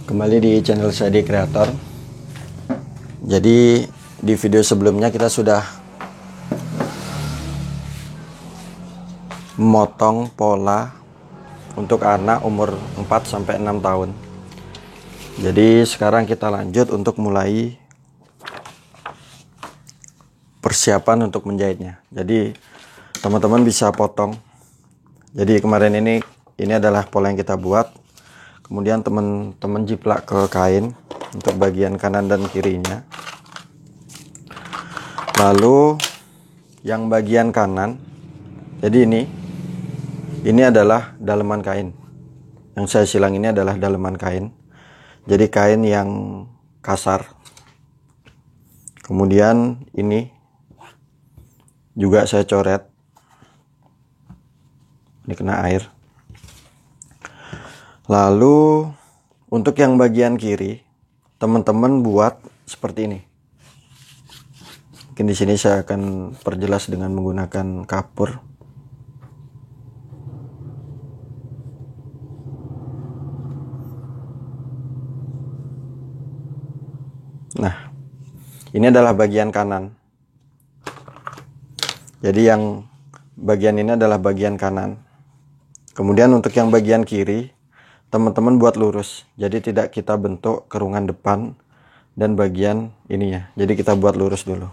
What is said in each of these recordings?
Kembali di channel saya di Creator. Jadi di video sebelumnya kita sudah memotong pola untuk anak umur 4-6 tahun. Jadi sekarang kita lanjut untuk mulai persiapan untuk menjahitnya. Jadi teman-teman bisa potong. Jadi kemarin ini adalah pola yang kita buat. Kemudian teman-teman jiplak ke kain untuk bagian kanan dan kirinya. Lalu yang bagian kanan, jadi ini adalah daleman kain. Yang saya silang ini adalah daleman kain. Jadi kain yang kasar. Kemudian ini juga saya coret. Ini kena air. Lalu untuk yang bagian kiri, teman-teman buat seperti ini. Mungkin di sini saya akan perjelas dengan menggunakan kapur. Nah, ini adalah bagian kanan. Jadi yang bagian ini adalah bagian kanan. Kemudian untuk yang bagian kiri, teman-teman buat lurus. Jadi tidak kita bentuk kerungan depan dan bagian ininya. Jadi kita buat lurus dulu.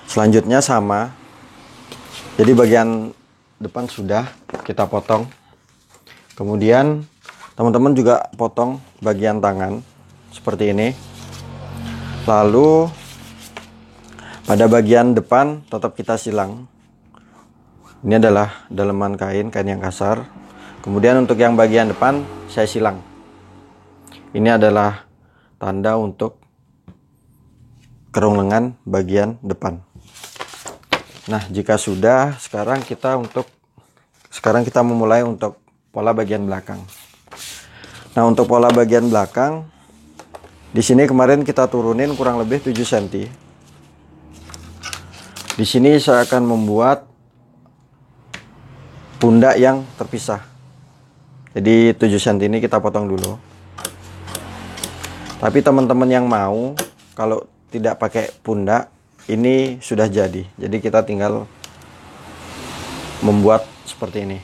Selanjutnya sama. Jadi bagian depan sudah kita potong. Kemudian teman-teman juga potong bagian tangan seperti ini. Lalu pada bagian depan tetap kita silang. Ini adalah daleman kain yang kasar. Kemudian untuk yang bagian depan saya silang. Ini adalah tanda untuk kerung lengan bagian depan. Nah, jika sudah, sekarang kita memulai untuk pola bagian belakang. Nah, untuk pola bagian belakang, di sini kemarin kita turunin kurang lebih 7 cm. Di sini saya akan membuat pundak yang terpisah. Jadi 7 cm ini kita potong dulu. Tapi teman-teman yang mau, kalau tidak pakai pundak, ini sudah jadi. Jadi kita tinggal membuat seperti ini.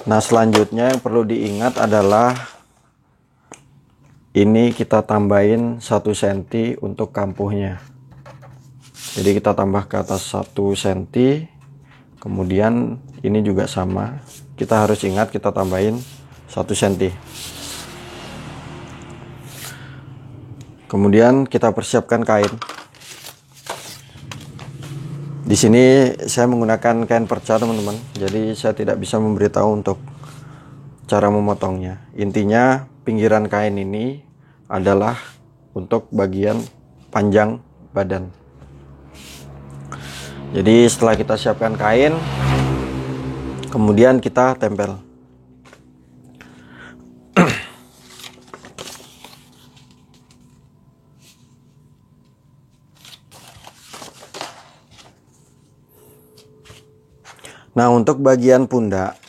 Nah, selanjutnya yang perlu diingat adalah ini kita tambahin 1 cm untuk kampuhnya. Jadi kita tambah ke atas 1 cm. Kemudian ini juga sama. Kita harus ingat kita tambahin 1 cm. Kemudian kita persiapkan kain. Di sini saya menggunakan kain perca, teman-teman. Jadi saya tidak bisa memberitahu untuk cara memotongnya. Intinya pinggiran kain ini adalah untuk bagian panjang badan. Jadi setelah kita siapkan kain, kemudian kita tempel. Nah, untuk bagian pundak,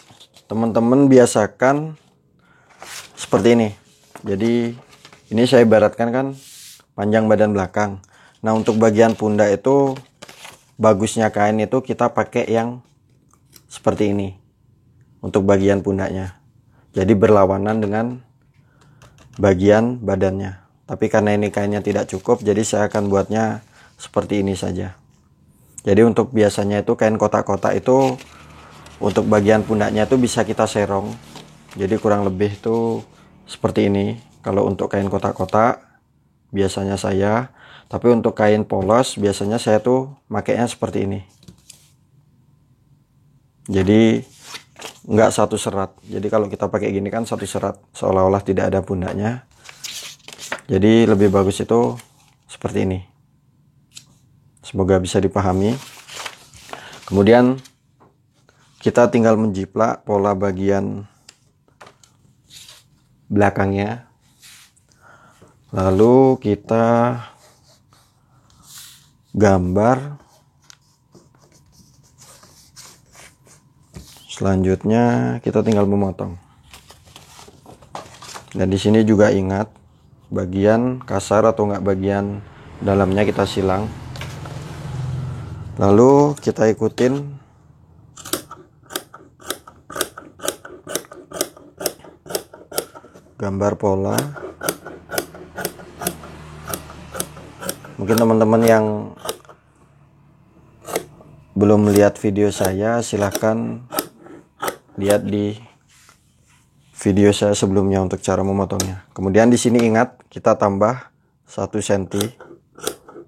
teman-teman biasakan seperti ini. Jadi ini saya ibaratkan kan panjang badan belakang. Nah, untuk bagian pundak itu bagusnya kain itu kita pakai yang seperti ini untuk bagian pundaknya. Jadi berlawanan dengan bagian badannya. Tapi karena ini kainnya tidak cukup, jadi saya akan buatnya seperti ini saja. Jadi untuk biasanya itu kain kotak-kotak itu untuk bagian pundaknya itu bisa kita serong. Jadi kurang lebih itu seperti ini. Kalau untuk kain kotak-kotak biasanya saya, tapi untuk kain polos biasanya saya tuh makainya seperti ini. Jadi nggak satu serat. Jadi kalau kita pakai gini kan satu serat, seolah-olah tidak ada pundaknya. Jadi lebih bagus itu seperti ini. Semoga bisa dipahami. Kemudian kita tinggal menjiplak pola bagian belakangnya. Lalu kita gambar. Selanjutnya kita tinggal memotong. Dan di sini juga ingat, bagian kasar atau enggak bagian dalamnya kita silang. Lalu kita ikutin gambar pola. Mungkin teman-teman yang belum lihat video saya, silahkan lihat di video saya sebelumnya untuk cara memotongnya. Kemudian di sini ingat, kita tambah 1 cm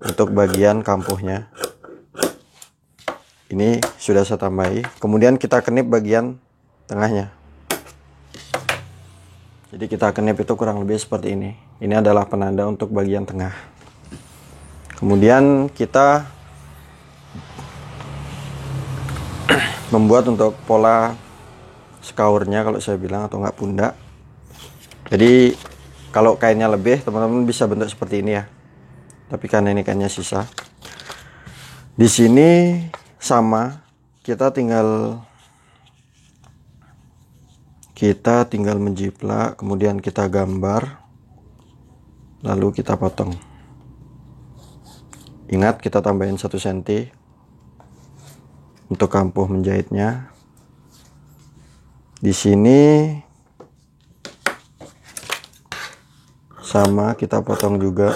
untuk bagian kampuhnya. Ini sudah saya tambahi. Kemudian kita kenip bagian tengahnya. Jadi kita kenip itu kurang lebih seperti ini. Ini adalah penanda untuk bagian tengah. Kemudian kita membuat untuk pola skaurnya, kalau saya bilang, atau enggak pundak. Jadi kalau kainnya lebih, teman-teman bisa bentuk seperti ini ya. Tapi karena ini kainnya sisa. Di sini sama, kita tinggal menjiplak, kemudian kita gambar, lalu kita potong. Ingat, kita tambahin 1 cm untuk kampuh menjahitnya. Di sini sama, kita potong juga.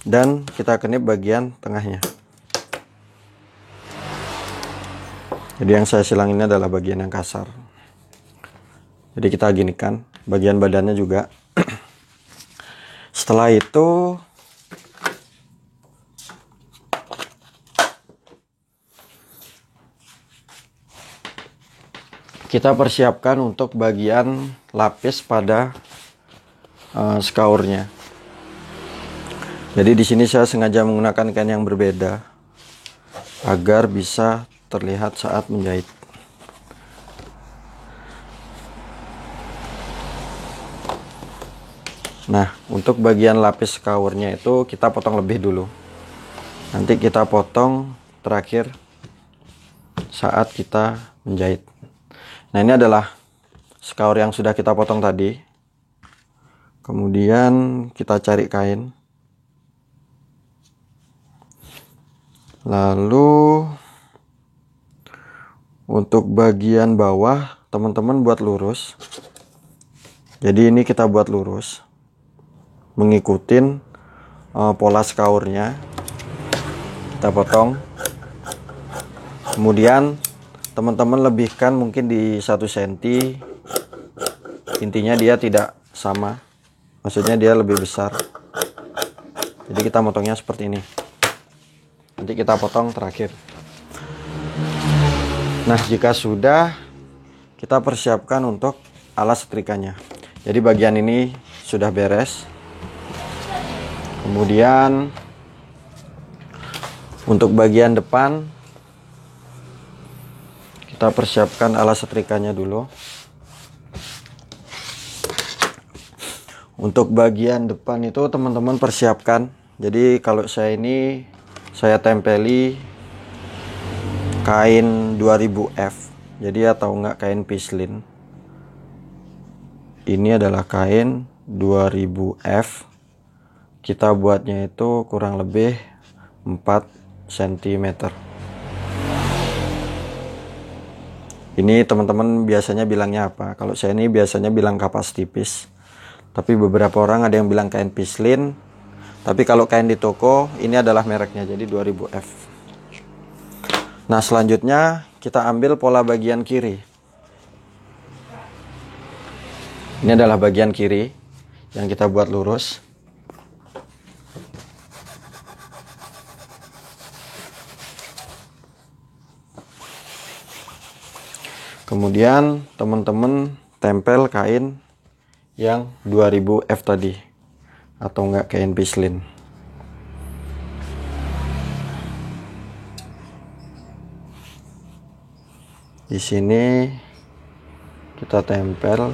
Dan kita kenip bagian tengahnya. Jadi yang saya silang ini adalah bagian yang kasar. Jadi kita ginikan bagian badannya juga. Setelah itu kita persiapkan untuk bagian lapis pada skaurnya. Jadi di sini saya sengaja menggunakan kain yang berbeda agar bisa terlihat saat menjahit. Nah, untuk bagian lapis skaurnya itu kita potong lebih dulu. Nanti kita potong terakhir saat kita menjahit. Nah, ini adalah skaur yang sudah kita potong tadi. Kemudian kita cari kain. Lalu untuk bagian bawah, teman-teman buat lurus. Jadi ini kita buat lurus, mengikutin pola skaurnya. Kita potong. Kemudian teman-teman lebihkan mungkin di 1 cm. Intinya dia tidak sama, maksudnya dia lebih besar. Jadi kita motongnya seperti ini. Nanti kita potong terakhir. Nah, jika sudah, kita persiapkan untuk alas setrikanya. Jadi bagian ini sudah beres. Kemudian untuk bagian depan, kita persiapkan alas setrikanya dulu. Untuk bagian depan itu teman-teman persiapkan. Jadi kalau saya ini, saya tempeli kain 2000F, jadi atau enggak kain pislin. Ini adalah kain 2000F. Kita buatnya itu kurang lebih 4 cm. Ini teman-teman biasanya bilangnya apa? Kalau saya ini biasanya bilang kapas tipis. Tapi beberapa orang ada yang bilang kain pislin. Tapi kalau kain di toko, ini adalah mereknya, jadi 2000F. Nah, selanjutnya kita ambil pola bagian kiri. Ini adalah bagian kiri yang kita buat lurus. Kemudian teman-teman tempel kain yang 2000F tadi, atau enggak kain pislin. Di sini kita tempel.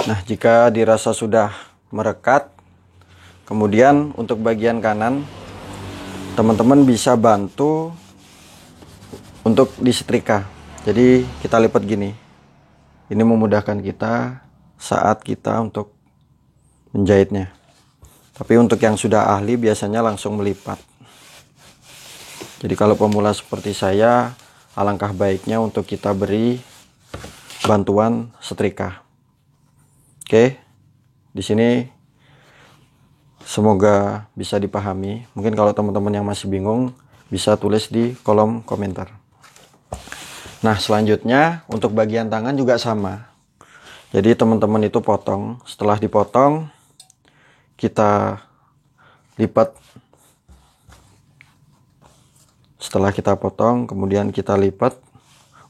Nah, jika dirasa sudah merekat, kemudian untuk bagian kanan teman-teman bisa bantu untuk disetrika. Jadi kita lipat gini. Ini memudahkan kita saat kita untuk menjahitnya. Tapi untuk yang sudah ahli biasanya langsung melipat. Jadi kalau pemula seperti saya, alangkah baiknya untuk kita beri bantuan setrika. Oke. Di sini semoga bisa dipahami. Mungkin kalau teman-teman yang masih bingung bisa tulis di kolom komentar. Nah, selanjutnya untuk bagian tangan juga sama. Jadi teman-teman itu potong. Setelah dipotong, kita lipat. Setelah kita potong, kemudian kita lipat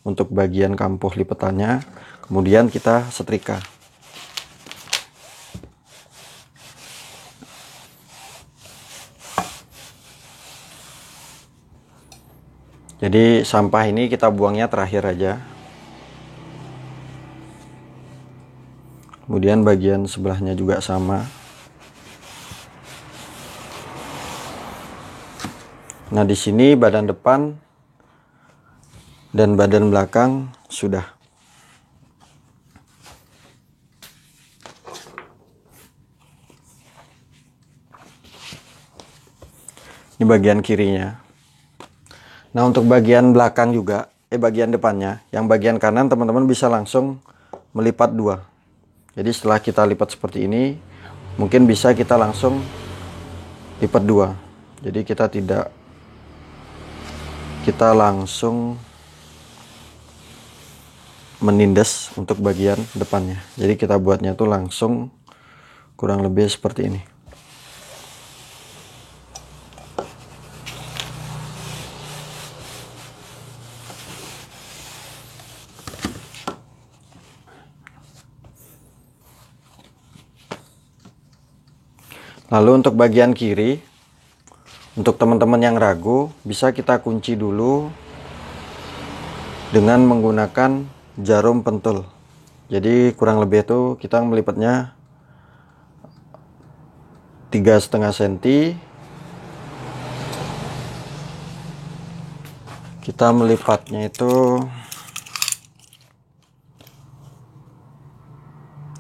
untuk bagian kampuh lipatannya. Kemudian kita setrika. Jadi sampah ini kita buangnya terakhir aja. Kemudian bagian sebelahnya juga sama. Nah, di sini badan depan dan badan belakang sudah. Ini bagian kirinya. Nah, untuk bagian belakang juga, bagian depannya, yang bagian kanan teman-teman bisa langsung melipat dua. Jadi setelah kita lipat seperti ini, mungkin bisa kita langsung lipat dua. Jadi kita langsung menindas untuk bagian depannya. Jadi kita buatnya tuh langsung kurang lebih seperti ini. Lalu untuk bagian kiri, untuk teman-teman yang ragu, bisa kita kunci dulu dengan menggunakan jarum pentul. Jadi kurang lebih itu kita melipatnya 3,5 cm. Kita melipatnya itu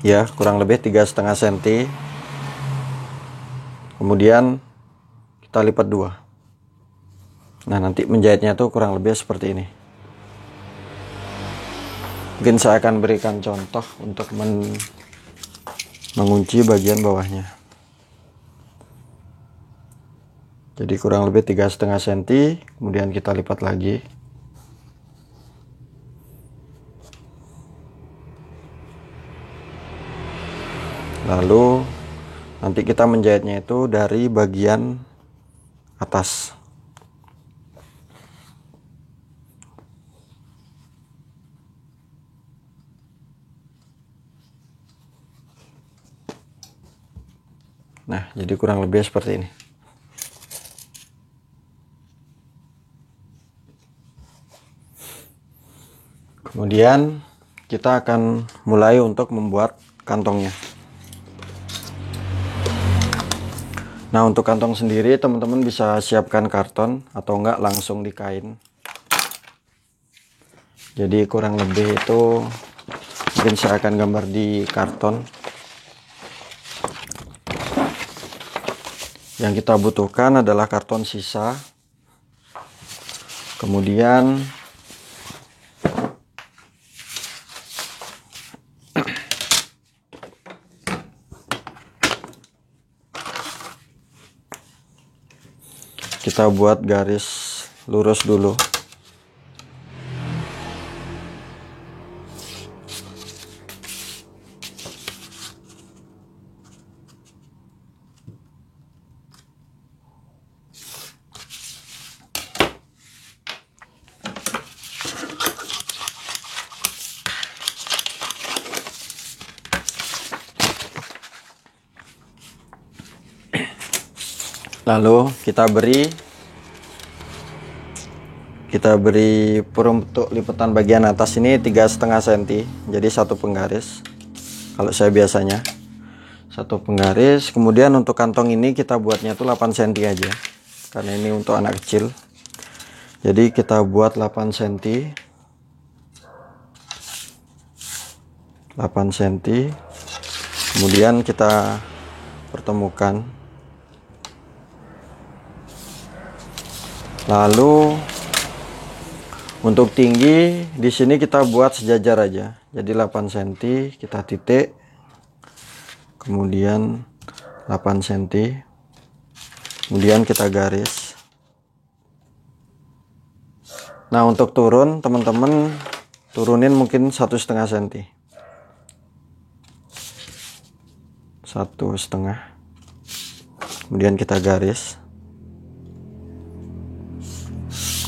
ya kurang lebih 3,5 cm. Kemudian kita lipat dua. Nah, nanti menjahitnya tuh kurang lebih seperti ini. Mungkin saya akan berikan contoh untuk mengunci bagian bawahnya. Jadi kurang lebih 3,5 cm, kemudian kita lipat lagi. Lalu nanti kita menjahitnya itu dari bagian atas. Nah, jadi kurang lebih seperti ini. Kemudian kita akan mulai untuk membuat kantongnya. Nah, untuk kantong sendiri teman-teman bisa siapkan karton atau enggak langsung di kain. Jadi kurang lebih itu mungkin saya akan gambar di karton. Yang kita butuhkan adalah karton sisa. Kemudian kita buat garis lurus dulu. Lalu kita beri untuk lipatan bagian atas ini 3,5 cm, jadi satu penggaris. kalau saya biasanya 1 penggaris. Kemudian untuk kantong ini kita buatnya tuh 8 cm aja, karena ini untuk anak kecil. Jadi kita buat 8 cm, 8 cm, kemudian kita pertemukan. Lalu untuk tinggi di sini kita buat sejajar aja. Jadi 8 cm kita titik, kemudian 8 cm, kemudian kita garis. Nah, untuk turun teman-teman turunin mungkin 1,5 cm, 1,5, kemudian kita garis.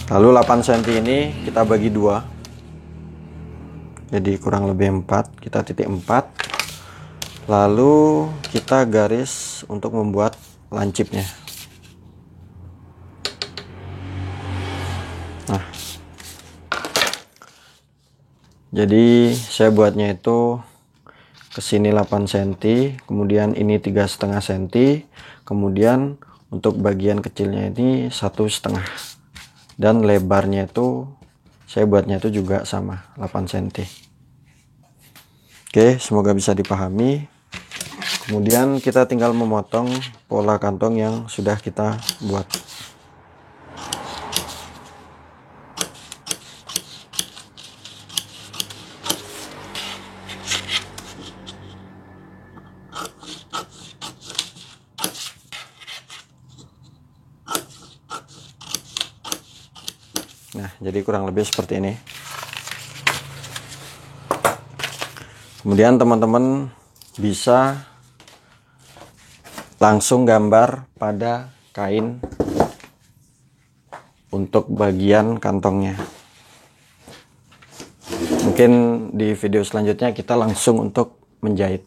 Lalu 8 cm ini kita bagi 2, jadi kurang lebih 4, kita titik 4. Lalu kita garis untuk membuat lancipnya. Nah, jadi saya buatnya itu ke sini 8 cm, kemudian ini 3,5 cm, kemudian untuk bagian kecilnya ini 1,5, dan lebarnya itu saya buatnya itu juga sama 8 cm. Oke, semoga bisa dipahami. Kemudian kita tinggal memotong pola kantong yang sudah kita buat. Nah, jadi kurang lebih seperti ini. Kemudian teman-teman bisa langsung gambar pada kain untuk bagian kantongnya. Mungkin di video selanjutnya kita langsung untuk menjahit.